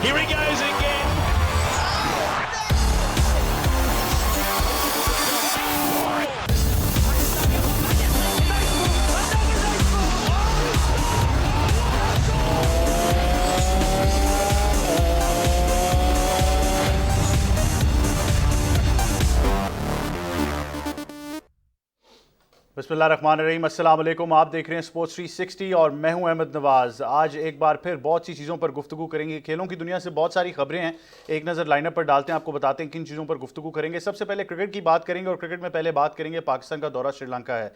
Here he goes again. बिस्मिल्लाहिर्रहमानिर्रहीम, अस्सलाम वालेकुम। आप देख रहे हैं स्पोर्ट्स 360 और मैं हूं अहमद नवाज़। आज एक बार फिर बहुत सी चीज़ों पर गुफ्तगू करेंगे। खेलों की दुनिया से बहुत सारी खबरें हैं, एक नज़र लाइनअप पर डालते हैं, आपको बताते हैं किन चीज़ों पर गुफ्तगू करेंगे। सबसे पहले क्रिकेट की बात करेंगे और क्रिकेट में पहले बात करेंगे पाकिस्तान का दौरा श्रीलंका है।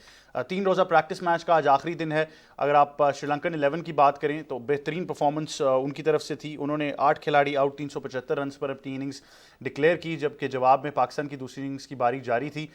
3 रोज़ा प्रैक्टिस मैच का आज आखिरी दिन है। अगर आप श्रीलंकन 11 की बात करें तो बेहतरीन परफॉर्मेंस उनकी तरफ से थी। उन्होंने 8 खिलाड़ी आउट 375 रन पर अपनी इनिंग्स डिक्लेयर की, जबकि जवाब में पाकिस्तान की दूसरी इनिंग्स की बारी जारी थी।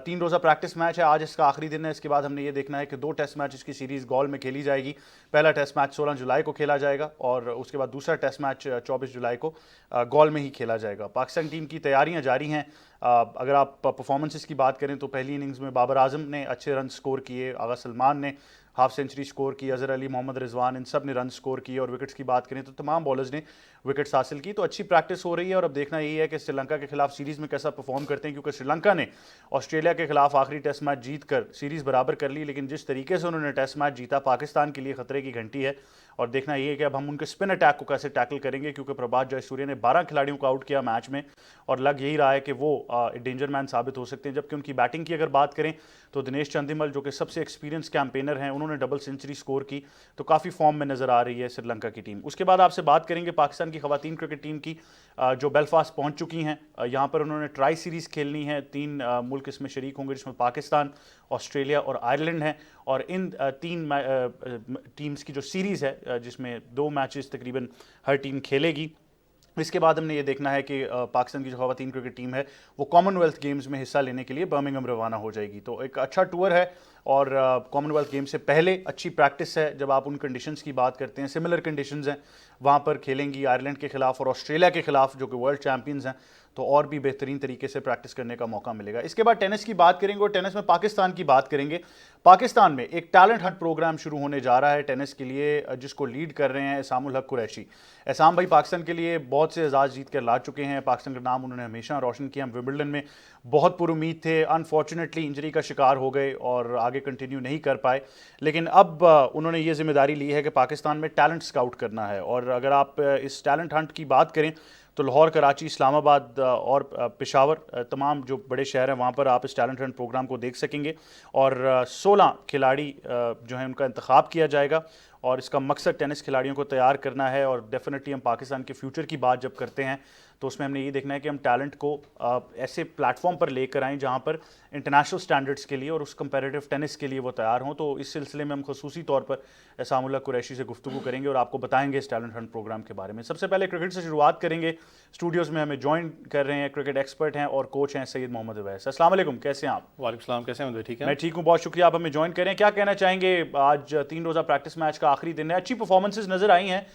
3 रोज़ा प्रैक्टिस मैच है, आज इसका आखिरी दिन है। इसके बाद हमने ये देखना है कि 2 टेस्ट मैच की सीरीज़ गॉल में खेली जाएगी। पहला टेस्ट मैच 16 जुलाई को खेला जाएगा और उसके बाद दूसरा टेस्ट मैच 24 जुलाई को गॉल में ही खेला जाएगा। पाकिस्तान टीम की तैयारियां जारी हैं। अगर आप परफॉर्मेंसेस की बात करें तो पहली इनिंग्स में बाबर आजम ने अच्छे रन स्कोर किए, आगा सलमान ने हाफ सेंचुरी स्कोर की, अजहर अली, मोहम्मद रिजवान, इन सब ने रन स्कोर किए। और विकेट्स की बात करें तो तमाम बॉलर्स ने विकेट्स हासिल की। तो अच्छी प्रैक्टिस हो रही है और अब देखना यही है कि श्रीलंका के खिलाफ सीरीज़ में कैसा परफॉर्म करते हैं, क्योंकि श्रीलंका ने ऑस्ट्रेलिया के खिलाफ आखिरी टेस्ट मैच जीत कर सीरीज़ बराबर कर ली, लेकिन जिस तरीके से उन्होंने टेस्ट मैच जीता पाकिस्तान के लिए खतरे की घंटी है। और देखना ये है कि अब हम उनके स्पिन अटैक को कैसे टैकल करेंगे, क्योंकि प्रभात जयसूर्य ने 12 खिलाड़ियों को आउट किया मैच में और लग यही रहा है कि वो डेंजर मैन साबित हो सकते हैं। जबकि उनकी बैटिंग की अगर बात करें तो दिनेश चंदीमल, जो कि सबसे एक्सपीरियंस कैंपेनर हैं, उन्होंने डबल सेंचुरी स्कोर की। तो काफ़ी फॉर्म में नज़र आ रही है श्रीलंका की टीम। उसके बाद आपसे बात करेंगे पाकिस्तान की ख़वातीन क्रिकेट टीम की, जो बेलफास्ट पहुंच चुकी हैं। यहाँ पर उन्होंने ट्राई सीरीज़ खेलनी है। 3 मुल्क इसमें शरीक होंगे, जिसमें पाकिस्तान, ऑस्ट्रेलिया और आयरलैंड हैं। और इन 3 टीम्स की जो सीरीज़ है, जिसमें 2 मैचेस तकरीबन हर टीम खेलेगी। इसके बाद हमने ये देखना है कि पाकिस्तान की जो ख़वातीन क्रिकेट टीम है वो कॉमनवेल्थ गेम्स में हिस्सा लेने के लिए बर्मिंघम रवाना हो जाएगी। तो एक अच्छा टूर है और कॉमनवेल्थ गेम से पहले अच्छी प्रैक्टिस है। जब आप उन कंडीशंस की बात करते हैं, सिमिलर कंडीशंस हैं, वहाँ पर खेलेंगी आयरलैंड के खिलाफ और ऑस्ट्रेलिया के खिलाफ, जो कि वर्ल्ड चैंपियंस हैं। तो और भी बेहतरीन तरीके से प्रैक्टिस करने का मौका मिलेगा। इसके बाद टेनिस की बात करेंगे और टेनिस में पाकिस्तान की बात करेंगे। पाकिस्तान में एक टैलेंट हंट प्रोग्राम शुरू होने जा रहा है टेनिस के लिए, जिसको लीड कर रहे हैं एहसामुल हक कुरैशी। एहसाम भाई पाकिस्तान के लिए बहुत से एजाज़ जीत कर ला चुके हैं। पाकिस्तान का नाम उन्होंने हमेशा रोशन किया। हम विंबलडन में बहुत पुरुमीद थे, अनफॉर्चुनेटली इंजरी का शिकार हो गए और आगे कंटिन्यू नहीं कर पाए। लेकिन अब उन्होंने ये जिम्मेदारी ली है कि पाकिस्तान में टैलेंट स्काउट करना है। और अगर आप इस टैलेंट हंट की बात करें तो लाहौर, कराची, इस्लामाबाद और पेशावर, तमाम जो बड़े शहर हैं वहाँ पर आप इस टैलेंट हंट प्रोग्राम को देख सकेंगे। और 16 खिलाड़ी जो हैं उनका इंतखाब किया जाएगा और इसका मकसद टेनिस खिलाड़ियों को तैयार करना है। और डेफिनेटली हम पाकिस्तान के फ्यूचर की बात जब करते हैं तो उसमें हमने ये देखना है कि हम टैलेंट को ऐसे प्लेटफॉर्म पर लेकर आएँ जहाँ पर इंटरनेशनल स्टैंडर्ड्स के लिए और उस कंपेरेटिव टेनिस के लिए वो तैयार हों। तो इस सिलसिले में हम खसूसी तौर पर एहसामुल हक कुरैशी से गुफ्तगू करेंगे और आपको बताएंगे इस टैलेंट हंट प्रोग्राम के बारे में। सबसे पहले क्रिकेट से शुरुआत करेंगे। स्टूडियोज़ में हमें ज्वाइन कर रहे हैं क्रिकेट एक्सपर्ट हैं और कोच हैं सैयद मोहम्मद अवैस। अस्सलाम वालेकुम, कैसे हैं आप? वालेकुम सलाम, कैसे हैं? ठीक है, मैं ठीक हूँ, बहुत शुक्रिया आप हमें ज्वाइन करें। क्या कहना चाहेंगे, आज 3 रोज़ा प्रैक्टिस मैच का आखिरी दिन है, अच्छी परफॉर्मेंसेज नज़र आई हैं,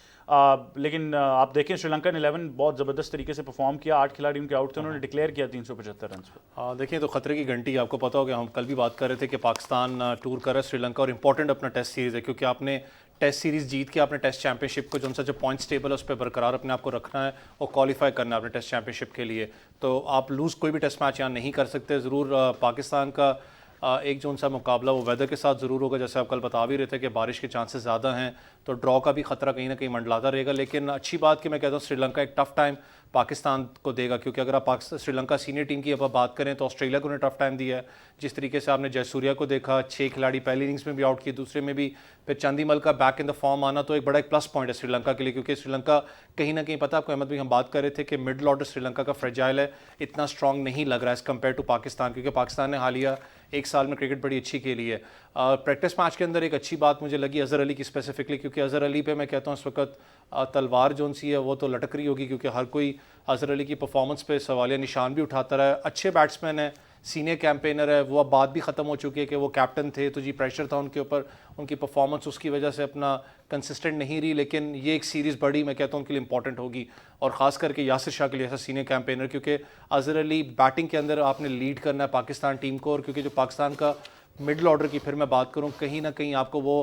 लेकिन आप देखें श्रीलंका ने 11 बहुत ज़बरदस्त तरीके से परफॉर्म किया। 8 खिलाड़ी उनके आउट थे, उन्होंने डिक्लेयर किया 375 रन पर। देखिए तो खतरे की घंटी, आपको पता होगा, हम कल भी बात कर रहे थे कि पाकिस्तान टूर कर रहा है श्रीलंका और इंपॉर्टेंट अपना टेस्ट सीरीज़ है, क्योंकि आपने टेस्ट सीरीज़ जीत के आपने टेस्ट चैंपियनशिप को जो पॉइंट्स टेबल है उस पर बरकरार अपने आप को रखना है और क्वालिफाई करना है अपने टेस्ट चैंपियनशिप के लिए। तो आप लूज़ कोई भी टेस्ट मैच यहाँ नहीं कर सकते। ज़रूर पाकिस्तान का एक जो सा मुकाबला वो वेदर के साथ ज़रूर होगा, जैसे आप कल बता भी रहे थे कि बारिश के चांसेस ज़्यादा हैं, तो ड्रॉ का भी ख़तरा कहीं ना कहीं मंडलाता रहेगा। लेकिन अच्छी बात कि मैं कहता हूँ श्रीलंका एक टफ़ टाइम पाकिस्तान को देगा, क्योंकि अगर आप श्रीलंका सीनियर टीम की अब बात करें तो ऑस्ट्रेलिया को उन्हें टफ़ टाइम दिया है। जिस तरीके से आपने जयसूर्या को देखा, 6 खिलाड़ी पहली इनिंग्स में भी आउट किए, दूसरे में भी, फिर चंदीमल का बैक इन द फॉर्म आना तो एक बड़ा एक प्लस पॉइंट है श्रीलंका के लिए, क्योंकि श्रीलंका कहीं ना कहीं, पता है आपको अहमद भाई, हम बात कर रहे थे कि मिडल ऑर्डर श्रीलंका का फ्रेजाइल है, इतना स्ट्रॉन्ग नहीं लग रहा है एज़ कम्पेयर टू पाकिस्तान, क्योंकि पाकिस्तान ने हालिया 1 साल में क्रिकेट बड़ी अच्छी खेली है। प्रैक्टिस मैच के अंदर एक अच्छी बात मुझे लगी अजहर अली की स्पेसिफिकली, क्योंकि अजहर अली पे मैं कहता हूँ इस वक्त तलवार जो सी है वो तो लटक रही होगी, क्योंकि हर कोई अजहर अली की परफॉर्मेंस पे सवालिया निशान भी उठाता रहा है। अच्छे बैट्समैन है, सीनियर कैंपेनर है, वो अब बात भी ख़त्म हो चुकी है कि वो कैप्टन थे तो जी प्रेशर था उनके ऊपर, उनकी परफॉर्मेंस उसकी वजह से अपना कंसिस्टेंट नहीं रही। लेकिन ये एक सीरीज़ बड़ी, मैं कहता हूँ उनके लिए इंपॉर्टेंट होगी, और ख़ास करके यासिर शाह के लिए ऐसा सीनियर कैंपेनर, क्योंकि अजहर अली बैटिंग के अंदर आपने लीड करना है पाकिस्तान टीम को। और क्योंकि जो पाकिस्तान का मिडल ऑर्डर की फिर मैं बात करूँ, कहीं ना कहीं आपको वो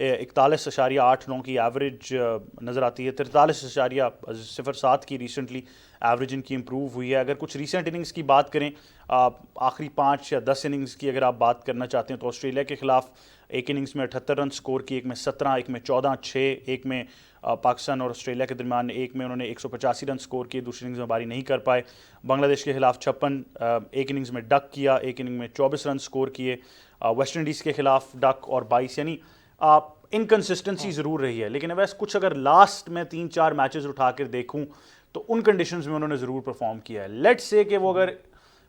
41.89 की एवरेज नज़र आती है, 43.07 की रिसेंटली एवरेज इनकी इम्प्रूव हुई है। अगर कुछ रीसेंट इनिंग्स की बात करें, आखिरी 5 या 10 इनिंग्स की अगर आप बात करना चाहते हैं, तो ऑस्ट्रेलिया के ख़िलाफ़ एक इनिंग्स में 78 रन स्कोर की, एक में 17, एक में 14, 6, एक में पाकिस्तान और ऑस्ट्रेलिया के दरमियान एक में उन्होंने 185 रन स्कोर किए, दूसरी इनिंग्स में बारी नहीं कर पाए। बांग्लादेश के खिलाफ 56 एक इनिंग्स में डक किया, एक इनिंग में 24 रन स्कोर किए। वेस्ट इंडीज़ के खिलाफ डक और 22, यानी इनकन्सिस्टेंसी ज़रूर रही है। लेकिन वैसे कुछ अगर लास्ट में 3-4 मैचेस उठा कर देखूँ तो उन कंडीशंस में उन्होंने ज़रूर परफॉर्म किया है। लेट्स से कि वो अगर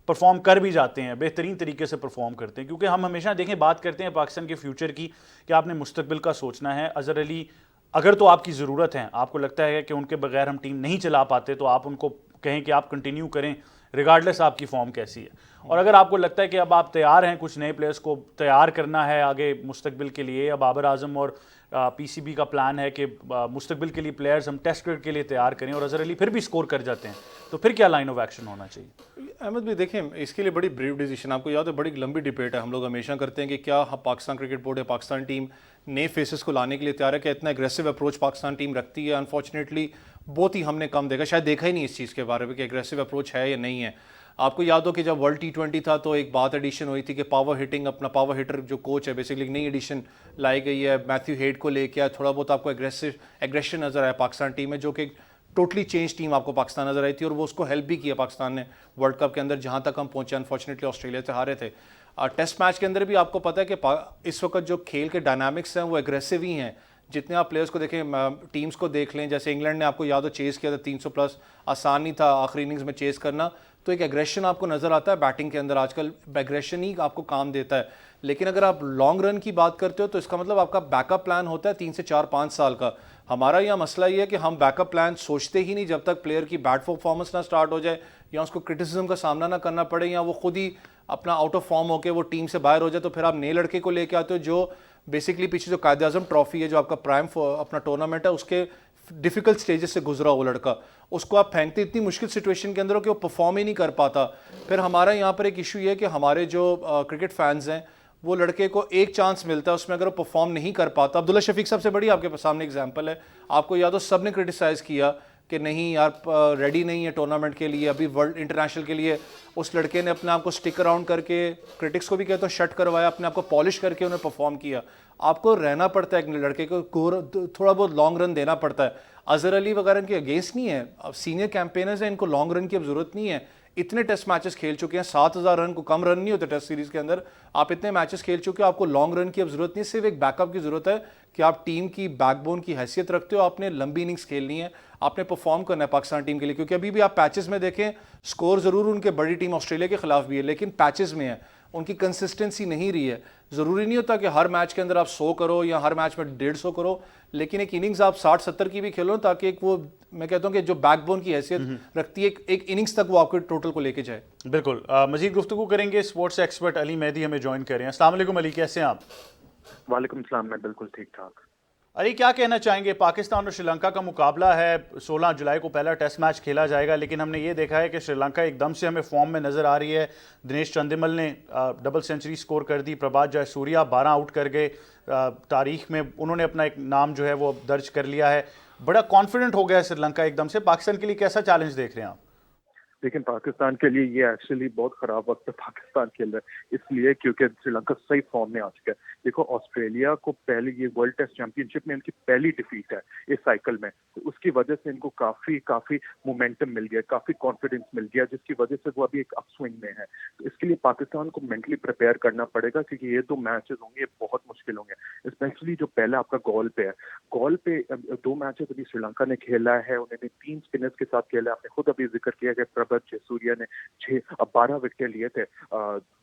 परफॉर्म कर भी जाते हैं, बेहतरीन तरीके से परफॉर्म करते हैं, क्योंकि हम हमेशा देखें बात करते हैं पाकिस्तान के फ्यूचर की कि आपने मुस्तकबिल का सोचना है। अज़हर अली अगर तो आपकी ज़रूरत है, आपको लगता है कि उनके बगैर हम टीम नहीं चला पाते, तो आप उनको कहें कि आप कंटिन्यू करें रिगार्डलेस आपकी फॉर्म कैसी है। और अगर आपको लगता है कि अब आप तैयार हैं कुछ नए प्लेयर्स को तैयार करना है आगे मुस्तकबिल के लिए, या बाबर आजम और पीसीबी का प्लान है कि मुस्तकबिल के लिए प्लेयर्स हम टेस्ट क्रिकेट के लिए तैयार करें और अज़हर अली फिर भी स्कोर कर जाते हैं, तो फिर क्या लाइन ऑफ एक्शन होना चाहिए? अहमद भी देखें, इसके लिए बड़ी ब्रीफ डिसीजन, आपको याद है बड़ी लंबी डिबेट है, हम लोग हमेशा करते हैं कि क्या पाकिस्तान क्रिकेट बोर्ड या पाकिस्तान टीम नए फेसेस को लाने के लिए तैयार है, क्या इतना एग्रेसिव अप्रोच पाकिस्तान टीम रखती है? अनफॉर्चुनेटली बहुत ही हमने कम देखा, शायद देखा ही नहीं इस चीज़ के बारे में कि एग्रेसिव अप्रोच है या नहीं है। आपको याद हो कि जब वर्ल्ड T20 था तो एक बात एडिशन हुई थी कि पावर हिटिंग, अपना पावर हिटर जो कोच है बेसिकली नई एडिशन लाई गई है, मैथ्यू हेड को लेके थोड़ा बहुत आपको एग्रेशन नज़र आया पाकिस्तान टीम में, जो कि टोटली चेंज टीम आपको पाकिस्तान नज़र आई थी, और वो उसको हेल्प भी किया पाकिस्तान ने वर्ल्ड कप के अंदर जहाँ तक हम पहुँचे। अनफॉर्चुनेटली ऑस्ट्रेलिया से हारे थे। टेस्ट मैच के अंदर भी आपको पता है कि इस वक्त जो खेल के डायनामिक्स हैं वो एग्रेसिव ही हैं। जितने आप प्लेयर्स को देखें, टीम्स को देख लें, जैसे इंग्लैंड ने आपको याद हो चेज़ किया था 300 प्लस, आसान नहीं था आखिरी इनिंग्स में चेज़ करना, तो एक एग्रेशन आपको नज़र आता है बैटिंग के अंदर। आजकल एग्रेशन ही आपको काम देता है। लेकिन अगर आप लॉन्ग रन की बात करते हो तो इसका मतलब आपका बैकअप प्लान होता है 3 से 4-5 साल का। हमारा यहाँ मसला ये है कि हम बैकअप प्लान सोचते ही नहीं जब तक प्लेयर की बैट परफॉर्मेंस ना स्टार्ट हो जाए, या उसको क्रिटिसिज्म का सामना ना करना पड़े, या वो खुद ही अपना आउट ऑफ फॉर्म होकर वो टीम से बाहर हो जाए। तो फिर आप नए लड़के को लेके आते हो जो बेसिकली पीछे जो कायद आज़म ट्रॉफी है, जो आपका प्राइम अपना टूर्नामेंट है, उसके डिफिकल्ट स्टेजेस से गुजरा वो लड़का, उसको आप फेंकते इतनी मुश्किल सिचुएशन के अंदर हो कि वो परफॉर्म ही नहीं कर पाता। फिर हमारा यहाँ पर एक इशू ये है कि हमारे जो क्रिकेट फैंस हैं, वो लड़के को एक चांस मिलता है, उसमें अगर वो परफॉर्म नहीं कर पाता, अब्दुल्ला शफीक सबसे बड़ी आपके सामने एग्जांपल है। आपको याद हो सब ने क्रिटिसाइज़ किया कि नहीं यार रेडी नहीं है टूर्नामेंट के लिए, अभी वर्ल्ड इंटरनेशनल के लिए। उस लड़के ने अपने आप को स्टिक अराउंड करके, क्रिटिक्स को भी कहता हूँ शट करवाया, अपने आप को पॉलिश करके उन्हें परफॉर्म किया। आपको रहना पड़ता है एक लड़के को, थोड़ा बहुत लॉन्ग रन देना पड़ता है। अज़हर अली वगैरह इनके अगेंस्ट नहीं है, अब सीनियर कैंपेनर्स हैं, इनको लॉन्ग रन की अब ज़रूरत नहीं है। इतने टेस्ट मैचेस खेल चुके हैं, 7000 रन को कम रन नहीं होते टेस्ट सीरीज़ के अंदर। आप इतने मैचेस खेल चुके हो, आपको लॉन्ग रन की अब ज़रूरत नहीं, सिर्फ एक बैकअप की ज़रूरत है कि आप टीम की बैकबोन की हैसियत रखते हो, आपने लंबी इनिंग्स खेलनी है, आपने परफॉर्म करना है पाकिस्तान टीम के लिए। क्योंकि अभी भी आप पैचेस में देखें, स्कोर ज़रूर उनके बड़ी टीम ऑस्ट्रेलिया के खिलाफ भी है, लेकिन पैचेस में है, उनकी कंसिस्टेंसी नहीं रही है। ज़रूरी नहीं होता कि हर मैच के अंदर आप 100 करो या हर मैच में 150 करो, लेकिन एक इनिंग्स आप 60-70 की भी खेलो, ताकि एक वो, मैं कहता हूँ कि जो बैकबोन की हैसियत रखती है, एक इनिंग्स तक वो आपके टोटल को लेके जाए। बिल्कुल। मजीद गुफ्तगू करेंगे, स्पोर्ट्स एक्सपर्ट अली मेहदी हमें ज्वाइन कर रहे हैं। अस्सलाम वालेकुम अली, कैसे हैं आप? वालेकुम सलाम, मैं बिल्कुल ठीक ठाक। अली, क्या कहना चाहेंगे? पाकिस्तान और श्रीलंका का मुकाबला है, 16 जुलाई को पहला टेस्ट मैच खेला जाएगा, लेकिन हमने ये देखा है कि श्रीलंका एकदम से हमें फॉर्म में नज़र आ रही है। दिनेश चंदिमल ने डबल सेंचुरी स्कोर कर दी, प्रभात जयसूर्या 12 आउट कर गए, तारीख में उन्होंने अपना एक नाम जो है वो दर्ज कर लिया है। बड़ा कॉन्फिडेंट हो गया है श्रीलंका एकदम से। पाकिस्तान के लिए कैसा चैलेंज देख रहे हैं आप? लेकिन पाकिस्तान के लिए ये एक्चुअली बहुत ख़राब वक्त है पाकिस्तान के लिए, इसलिए क्योंकि श्रीलंका सही फॉर्म में आ चुका है। देखो, ऑस्ट्रेलिया को पहले, ये वर्ल्ड टेस्ट चैंपियनशिप में इनकी पहली डिफीट है इस साइकिल में, तो उसकी वजह से इनको काफ़ी मोमेंटम मिल गया, काफ़ी कॉन्फिडेंस मिल गया, जिसकी वजह से वो अभी एक अपस्विंग में है। तो इसके लिए पाकिस्तान को मेंटली प्रिपेयर करना पड़ेगा, क्योंकि ये 2 मैचेस होंगे, ये बहुत मुश्किल होंगे। स्पेशली जो पहला आपका गोल पे है, गोल पे 2 मैचेस अभी श्रीलंका ने खेला है, उन्होंने 3 स्पिनर्स के साथ खेला। आपने खुद अभी जिक्र किया कि प्रभात जयसूर्या ने 12 विकेट लिए थे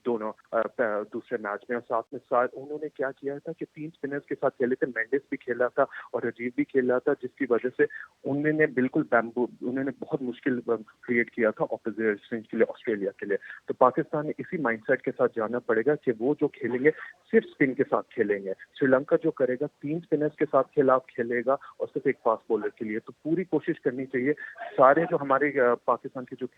दोनों दूसरे मैच में, और साथ में साथ उन्होंने क्या किया था कि 3 स्पिनर्स के साथ खेले थे, मेंडिस भी खेला था और अजीब भी खेला था, जिसकी वजह से उन्होंने उन्होंने बहुत मुश्किल क्रिएट किया था ऑपोजिशन के लिए, ऑस्ट्रेलिया के लिए। तो पाकिस्तान ने इसी माइंडसेट के साथ जाना पड़ेगा कि वो जो खेलेंगे सिर्फ स्पिन के साथ खेलेंगे। श्रीलंका जो करेगा 3 स्पिनर्स के साथ खिलाफ खेलेगा और सिर्फ एक फास्ट बॉलर के लिए। तो पूरी कोशिश करनी चाहिए सारे जो हमारे पाकिस्तान के जो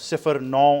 0-9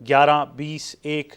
11, 20, 1,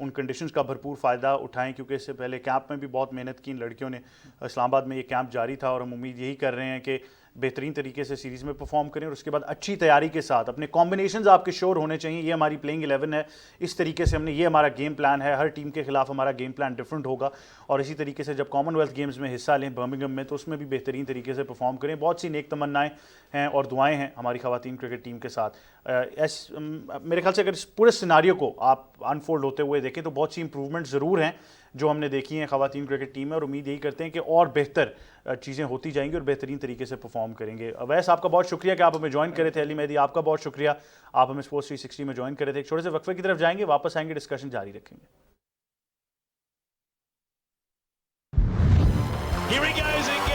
उन कंडीशंस का भरपूर फ़ायदा उठाएं, क्योंकि इससे पहले कैंप में भी बहुत मेहनत की इन लड़कियों ने। इस्लामाबाद में ये कैंप जारी था और हम उम्मीद यही कर रहे हैं कि बेहतरीन तरीके से सीरीज़ में परफॉर्म करें और उसके बाद अच्छी तैयारी के साथ अपने कॉम्बिनेशंस आपके श्योर होने चाहिए। ये हमारी प्लेइंग 11 है, इस तरीके से हमने, ये हमारा गेम प्लान है, हर टीम के खिलाफ हमारा गेम प्लान डिफरेंट होगा। और इसी तरीके से जब कॉमनवेल्थ गेम्स में हिस्सा लें बर्मिंघम में, तो उसमें भी बेहतरीन तरीके से परफॉर्म करें। बहुत सी नेक तमन्नाएं हैं और दुआएं हैं हमारी ख़वातीन क्रिकेट टीम के साथ। मेरे ख्याल से अगर इस पूरे सिनारियो को आप अनफोल्ड होते हुए देखें तो बहुत सी इंप्रूवमेंट ज़रूर हैं जो हमने देखी हैं ख़वातीन क्रिकेट टीम में, और उम्मीद यही करते हैं कि और बेहतर चीज़ें होती जाएंगी और बेहतरीन तरीके से परफॉर्म करेंगे। अवैस, आपका बहुत शुक्रिया कि आप हमें ज्वाइन करे थे। अली मेहदी, आपका बहुत शुक्रिया, आप हमें स्पोर्ट्स 360 में ज्वाइन करे थे। एक छोटे से वक्फे की तरफ जाएंगे, वापस आएंगे, डिस्कशन जारी रखेंगे। Here he goes again.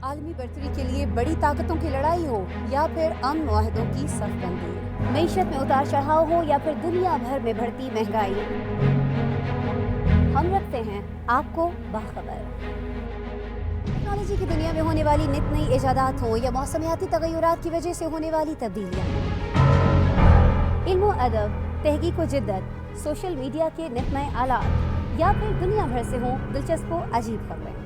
आलमी बरतरी के लिए बड़ी ताकतों की लड़ाई हो या फिर अमन मुआहदों की सफबंदी, मईशत में उतार चढ़ाव हो या फिर दुनिया भर में बढ़ती महंगाई, हम रखते हैं आपको बाखबर। टेक्नोलॉजी की दुनिया में होने वाली नित नई इजादात हो या मौसमियाती तगय्युरात की वजह से होने वाली तब्दीलियाँ, इल्म अदब, तहकीक व जिद्दत, सोशल मीडिया के नित नए आलात या फिर दुनिया भर से हों दिलचस्प व अजीब खबरें,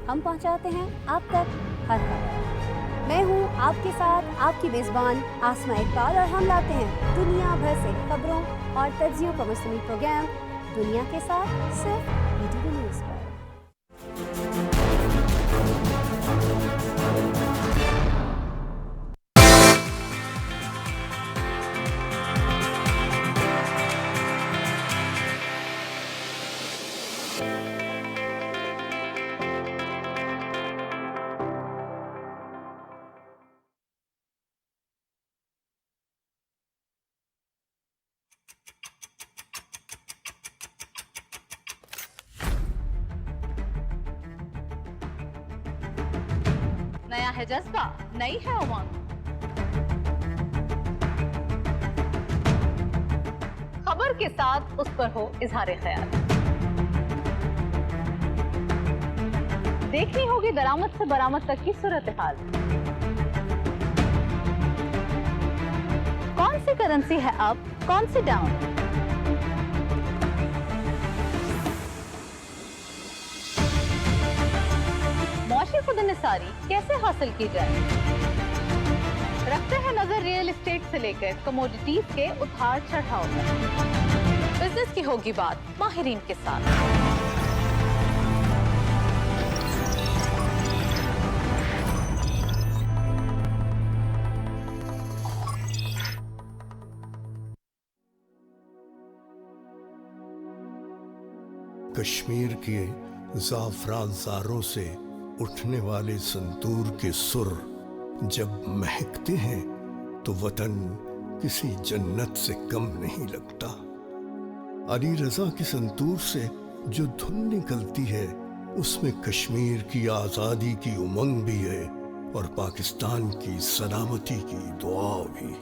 हम पहुंचाते हैं आप तक हर खबर। मैं हूं आपके साथ आपकी मेज़बान आसमा इकबाल और हम लाते हैं दुनिया भर से खबरों और तज्जियों का मुश्तमिल प्रोग्राम दुनिया के साथ सिर्फ BTV न्यूज़ पर। नया है जज्बा, नई है उमंग, खबर के साथ उस पर हो इजहार ख्याल। देखनी होगी दरामद से बरामद तक की सूरत हाल। कौन सी करेंसी है अप, कौन सी डाउन, मौशी खुदनिसारी कैसे हासिल की जाए। रखते हैं नजर रियल एस्टेट से लेकर कमोडिटीज के उतार चढ़ाव तक। बिजनेस की होगी बात माहिरीन के साथ। कश्मीर के ज़ाफ़रान ज़ारों से उठने वाले संतूर के सुर जब महकते हैं तो वतन किसी जन्नत से कम नहीं लगता। अली रज़ा के संतूर से जो धुन निकलती है उसमें कश्मीर की आज़ादी की उमंग भी है और पाकिस्तान की सलामती की दुआ भी।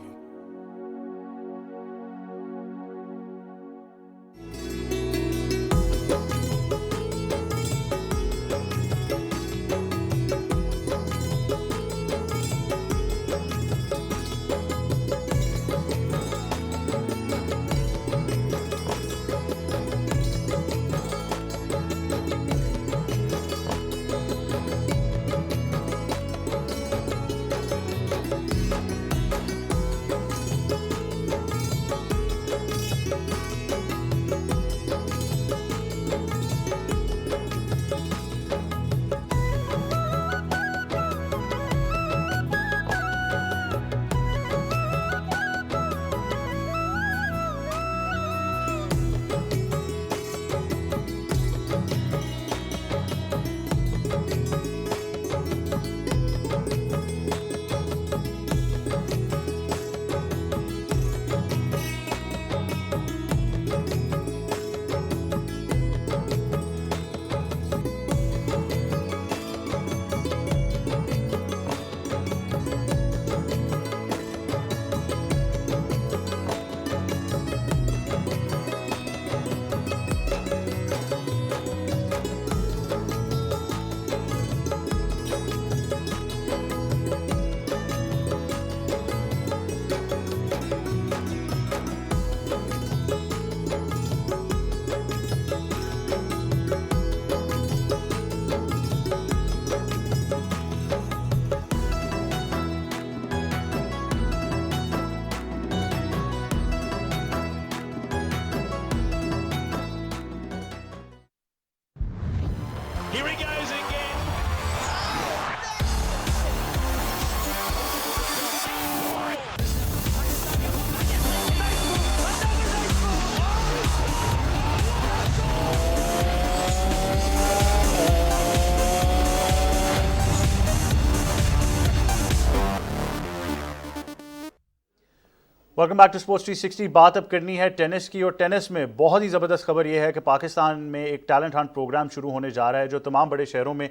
Welcome back to sports 360। बात अब करनी है टेनिस की, और टेनिस में बहुत ही ज़बरदस्त खबर यह है कि पाकिस्तान में एक टैलेंट हंट प्रोग्राम शुरू होने जा रहा है जो तमाम बड़े शहरों में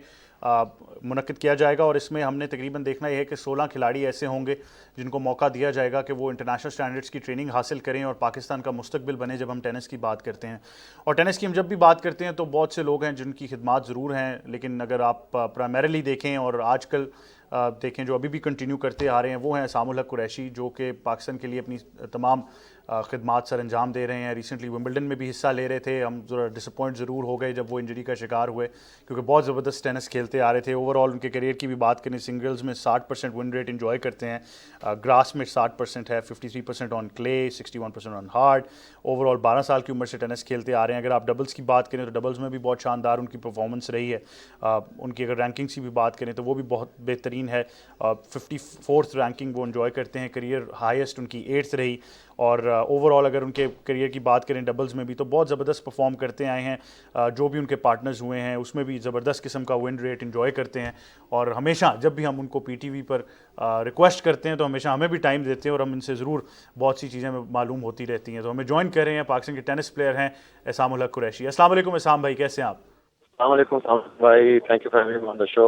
मुनक्किद किया जाएगा। और इसमें हमने तकरीबन देखना यह है कि 16 खिलाड़ी ऐसे होंगे जिनको मौका दिया जाएगा कि वो इंटरनेशनल स्टैंडर्ड्स की ट्रेनिंग हासिल करें और पाकिस्तान का मुस्तकबिल बने जब हम टेनिस की बात करते हैं। और टेनिस की हम जब भी बात करते हैं तो बहुत से लोग हैं जिनकी खिदमात ज़रूर हैं, लेकिन अगर आप प्राइमरीली देखें और आजकल देखें जो अभी भी कंटिन्यू करते आ रहे हैं वो हैं सामुल हक कुरैशी, जो कि पाकिस्तान के लिए अपनी तमाम खिदमात सर अंजाम दे रहे हैं। रिसेंटली विंबलडन में भी हिस्सा ले रहे थे। हम ज़रा डिसअपॉइंट ज़रूर हो गए जब वो इंजरी का शिकार हुए, क्योंकि बहुत ज़बरदस्त टेनिस खेलते आ रहे थे। ओवरऑल उनके करियर की भी बात करें, सिंगल्स में 60% विन रेट इंजॉय करते हैं, ग्रास में 60% है, 53% on clay, 61% on hard. Overall 12 साल की उम्र से टेनिस खेलते आ रहे हैं। अगर आप डबल्स की बात करें तो डबल्स में भी बहुत शानदार उनकी परफॉर्मेंस रही है। उनकी अगर रैंकिंग्स की भी बात करें तो वो भी बहुत बेहतरीन है। 54th रैंकिंग वो इंजॉय करते हैं, करियर हाईएस्ट उनकी 8th रही। और ओवरऑल अगर उनके करियर की बात करें डबल्स में भी तो बहुत ज़बरदस्त परफॉर्म करते आए हैं। जो भी उनके पार्टनर्स हुए हैं उसमें भी ज़बरदस्त किस्म का विन रेट इंजॉय करते हैं। और हमेशा जब भी हम उनको पीटीवी पर रिक्वेस्ट करते हैं तो हमेशा हमें भी टाइम देते हैं और हम इनसे ज़रूर बहुत सी चीज़ें मालूम होती रहती हैं। तो हमें ज्वाइन कर रहे हैं पाकिस्तान के टेनिस प्लेयर हैं एहसामुल हक कुरैशी। अस्सलाम वालेकुम एहसाम भाई, कैसे हैं आप? अस्सलाम वालेकुम भाई, thank you for having me on the show.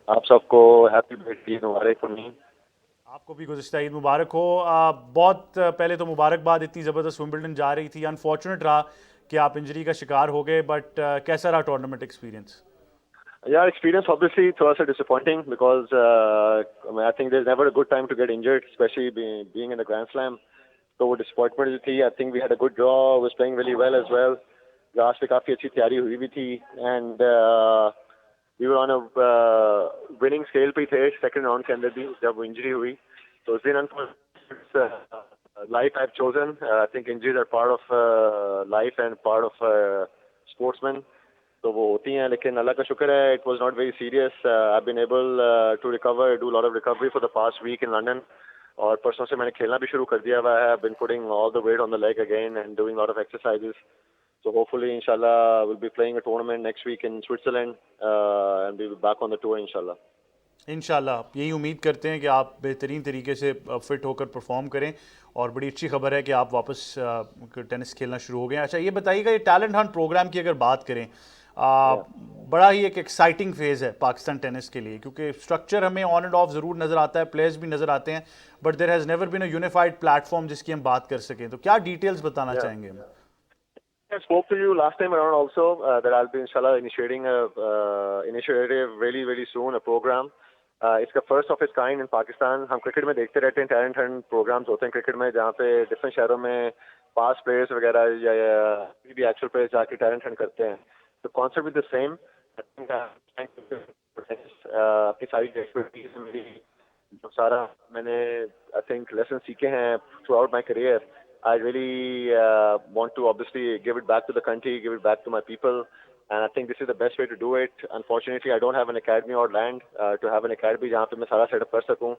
आप सबको happy birthday Mubarak for me. आपको भी गुज़िश्ता ईद मुबारक हो। बहुत पहले तो मुबारकबाद, इतनी ज़बरदस्त विंबलडन जा रही थी, अनफॉर्चुनेट रहा कि आप इंजरी का शिकार हो गए, बट कैसा रहा tournament experience? Yeah, experience obviously थोड़ा सा disappointing because I think there's never a good time to get injured, especially being in the Grand Slam. तो वो disappointment जो थी, I think we had a good draw, was playing really well as well. Grass पे काफ़ी अच्छी तैयारी हुई भी थी, and we were on a winning scale पे थे second round के अंदर भी जब वो injury हुई। So it's been unfortunate life I've chosen. I think injuries are part of life and part of sportsman. तो वो होती हैं, लेकिन अल्लाह का शुक्र है it was not very serious. I've been able to recover, do a lot of recovery for the past week in London. और परसों से मैंने खेलना भी शुरू कर दिया हुआ है. I've been putting all the weight on the leg again and doing a lot of exercises. So hopefully inshallah we'll be playing a tournament next week in Switzerland and we'll be back on the tour inshallah. इंशाल्लाह यही उम्मीद करते हैं कि आप बेहतरीन तरीके से फ़िट होकर परफॉर्म करें। और बड़ी अच्छी खबर है कि आप वापस टेनिस खेलना शुरू हो गए। अच्छा ये बताइएगा, ये टैलेंट हंट प्रोग्राम की अगर बात करें, बड़ा ही एक एक्साइटिंग फेज़ है पाकिस्तान टेनिस के लिए, क्योंकि स्ट्रक्चर हमें ऑन एंड ऑफ ज़रूर नज़र आता है, प्लेयर्स भी नज़र आते हैं, but there has never been a unified platform जिसकी हम बात कर सकें। तो क्या डिटेल्स बताना चाहेंगे हम? I spoke to you last time around also that I'll be inshallah initiating a initiative really soon, a program. इसका first of its kind in Pakistan. हम क्रिकेट में देखते रहते हैं टैलेंट हंट प्रोग्राम्स होते हैं क्रिकेट में, जहाँ पे डिफरेंट शहरों में पास प्लेयर्स वगैरह या भी एक्चुअल प्लेयर्स जाके टैलेंट हंट करते हैं। तो कॉन्सेप्ट विद द सेम। अपनी सारी एक्सपर्टीज मेरी जो सारा मैंने आई थिंक लेसन सीखे हैं through out my career, I really want to obviously give it back to the country, give it back to my people, and I think this is the best way to do it. Unfortunately, I don't have an academy or land to have an academy जहाँ पे मैं सारा setup कर सकूँ.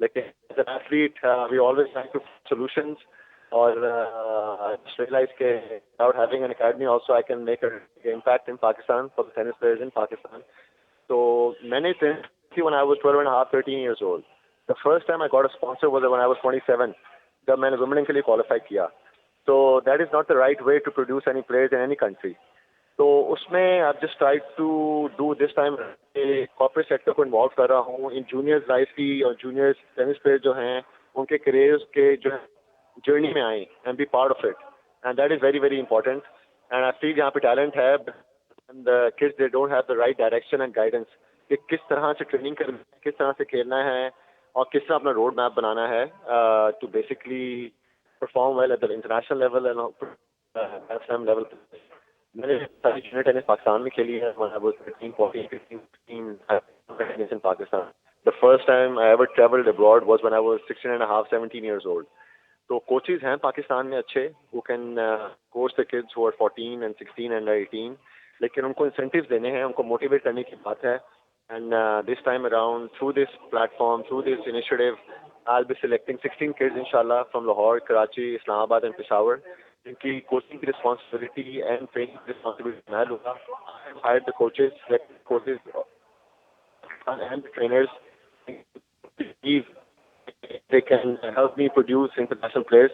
लेकिन as an athlete, we always try to find solutions. और just realize that without having an academy, also I can make an impact in Pakistan for the tennis players in Pakistan. So many things. When I was 12 and a half, 13 years old, the first time I got a sponsor was when I was 27. जब मैंने Wimbledon के लिए qualify किया। तो that is not the right way to produce any players in any country. तो उसमें I just try to do this time corporate sector को involve कर रहा हूँ इन जूनियर्स लाइफ की, और जूनियर्स टेनिस प्लेयर्स जो हैं उनके करियर्स के जो जर्नी में आए and be part of it, and that is very important. And I feel जहाँ पे टैलेंट है and the kids they don't have the right direction and guidance कि किस तरह से ट्रेनिंग करना है, किस तरह से खेलना है और किस तरह अपना रोड मैप बनाना है to basically perform well at the international level and national level. मैंने सारी जूनियर टेनिस पाकिस्तान में खेली है when I was 13, 14, 15, 16 in Pakistan. The first time I ever traveled abroad was when I was 16 and a half, 17 years old. तो coaches हैं पाकिस्तान में अच्छे who can coach the kids who are 14 and 16 and 18, लेकिन उनको incentives देने हैं, उनको motivate करने की बात है। And this time around, through this platform, through this initiative, I'll be selecting 16 kids, inshallah, from Lahore, Karachi, Islamabad, and Peshawar. इनकी coaching की responsibility and training की responsibility मैं लूँगा. I have hired the coaches, selected coaches, and the trainers. they can help me produce international players.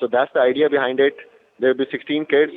So that's the idea behind it. There will be 16 kids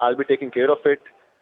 I'll be taking care of it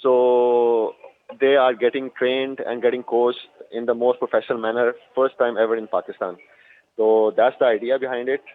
So they are getting trained and getting coached in the most professional manner, first time ever in Pakistan. So that's the idea behind it.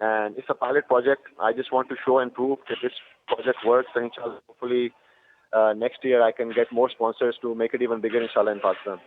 And it's a pilot project. I just want to show and prove that this project works. And inshallah, hopefully next year I can get more sponsors to make it even bigger inshallah in Pakistan.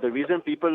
the reason people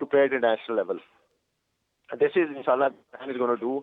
to play at international level. This is inshallah plan is going to do.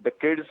The kids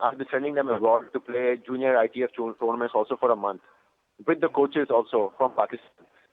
I'll be sending them abroad to play junior ITF tournaments also for a month with the coaches also from Pakistan,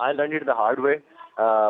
I learned it the hard way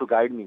to guide me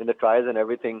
in the trials and everything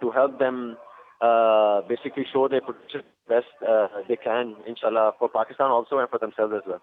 to help them basically show their potential best they can inshallah for Pakistan also and for themselves as well.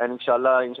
And inshallah in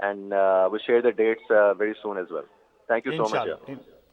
And we'll share the dates very soon as well. Thank you so much.